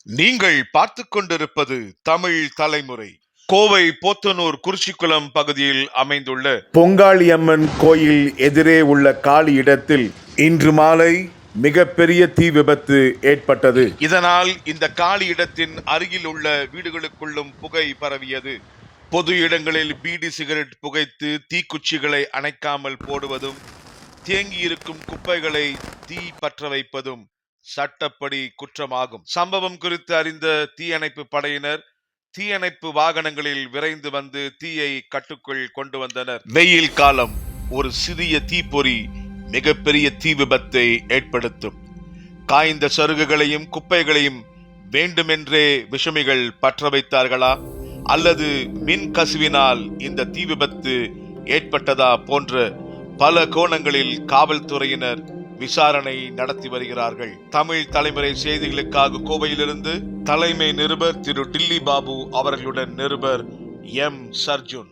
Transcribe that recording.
நீங்கள் பார்த்து கொண்டிருப்பது தமிழ் தலைமுறை. கோவை போத்தனூர் குறிச்சிக்குளம் பகுதியில் அமைந்துள்ள பொங்காளியம்மன் கோயில் எதிரே உள்ள காலி இடத்தில் இன்று மாலை மிகப்பெரிய தீ விபத்து ஏற்பட்டது. இதனால் இந்த காலி இடத்தின் அருகில் உள்ள வீடுகளுக்குள்ளும் புகை பரவியது. பொது இடங்களில் பீடி சிகரெட் புகைத்து தீக்குச்சிகளை அணைக்காமல் போடுவதும், தேங்கியிருக்கும் குப்பைகளை தீ பற்ற வைப்பதும் சட்டப்படி குற்றமாகும். சம்பவம் குறித்து அறிந்த தீயணைப்பு படையினர் தீயணைப்பு வாகனங்களில் விரைந்து வந்து தீயை கட்டுக்குள் கொண்டு வந்தனர். வெயில் காலம், ஒரு சிறிய தீப்பொறி மிகப்பெரிய தீ விபத்தை ஏற்படுத்தும். காய்ந்த சருகுகளையும் குப்பைகளையும் வேண்டுமென்றே விஷமிகள் பற்ற வைத்தார்களா, அல்லது மின் கசிவினால் இந்த தீ விபத்து ஏற்பட்டதா போன்ற பல கோணங்களில் காவல்துறையினர் விசாரணை நடத்தி வருகிறார்கள். தமிழ் தலைமுறை செய்திகளுக்காக கோவையிலிருந்து தலைமை நிருபர் திரு டில்லி பாபு அவர்களுடன் நிருபர் எம் சர்ஜுன்.